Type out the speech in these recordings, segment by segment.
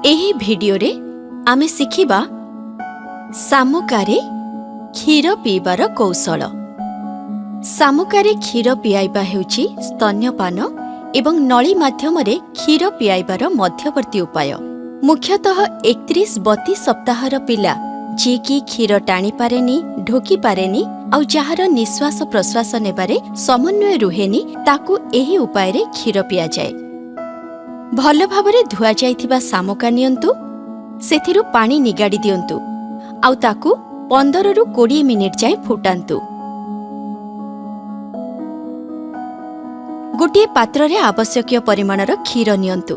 ଏହି ଭିଡିଓରେ ଆମେ ଶିଖିବା ଶାମୁକାରେ କ୍ଷୀର ପିଇବାର କୌଶଳ। ଶାମୁକାରେ କ୍ଷୀର ପିଆଇବା ହେଉଛି ସ୍ତନ୍ୟପାନ ଏବଂ ନଳୀ ମାଧ୍ୟମରେ କ୍ଷୀର ପିଆଇବାର ମଧ୍ୟବର୍ତ୍ତୀ ଉପାୟ। ମୁଖ୍ୟତଃ 31-32 ସପ୍ତାହର ପିଲା ଯିଏକି କ୍ଷୀର ଟାଣିପାରେନି, ଢୋକିପାରେନି ଆଉ ଯାହାର ନିଶ୍ୱାସ ପ୍ରଶ୍ୱାସ ନେବାରେ ସମନ୍ୱୟ ରୁହେନି, ତାକୁ ଏହି ଉପାୟରେ କ୍ଷୀର ପିଆଯାଏ। ଭଲ ଭାବରେ ଧୁଆଯାଇଥିବା ଶାମୁକା ନିଅନ୍ତୁ, ସେଥିରୁ ପାଣି ନିଗାଡ଼ି ଦିଅନ୍ତୁ ଆଉ ତାକୁ 15-20 ମିନିଟ୍ ଯାଏଁ ଫୁଟାନ୍ତୁ। ଗୋଟିଏ ପାତ୍ରରେ ଆବଶ୍ୟକୀୟ ପରିମାଣର କ୍ଷୀର ନିଅନ୍ତୁ।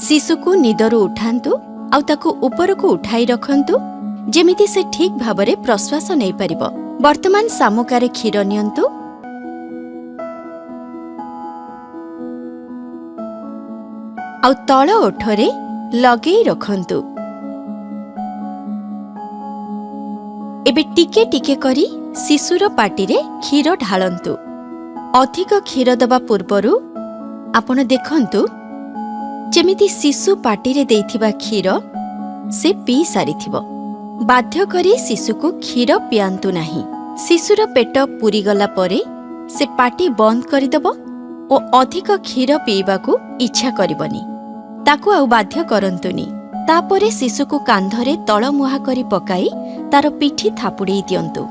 ଶିଶୁକୁ ନିଦରୁ ଉଠାନ୍ତୁ ଆଉ ତାକୁ ଉପରକୁ ଉଠାଇ ରଖନ୍ତୁ, ଯେମିତି ସେ ଠିକ୍ ଭାବରେ ପ୍ରଶ୍ୱାସ ନେଇପାରିବ। ବର୍ତ୍ତମାନ ଶାମୁକାରେ କ୍ଷୀର ନିଅନ୍ତୁ, ଆଉ ତଳ ଓଠରେ ଲଗେଇ ରଖନ୍ତୁ। ଏବେ ଟିକେ ଟିକେ କରି ଶିଶୁର ପାଟିରେ କ୍ଷୀର ଢାଳନ୍ତୁ। ଅଧିକ କ୍ଷୀର ଦେବା ପୂର୍ବରୁ ଆପଣ ଦେଖନ୍ତୁ ଯେମିତି ଶିଶୁ ପାଟିରେ ଦେଇଥିବା କ୍ଷୀର ସେ ପିଇ ସାରିଥିବ। ବାଧ୍ୟ କରି ଶିଶୁକୁ କ୍ଷୀର ପିଆନ୍ତୁ ନାହିଁ। ଶିଶୁର ପେଟ ପୂରିଗଲା ପରେ ସେ ପାଟି ବନ୍ଦ କରିଦେବ ଓ ଅଧିକ କ୍ଷୀର ପିଇବାକୁ ଇଚ୍ଛା କରିବନି। ତାକୁ ଆଉ ବାଧ୍ୟ କରନ୍ତୁନି। ତାପରେ ଶିଶୁକୁ କାନ୍ଧରେ ତଳମୁହାଁ କରି ପକାଇ ତାର ପିଠି ଥାପୁଡ଼େଇ ଦିଅନ୍ତୁ।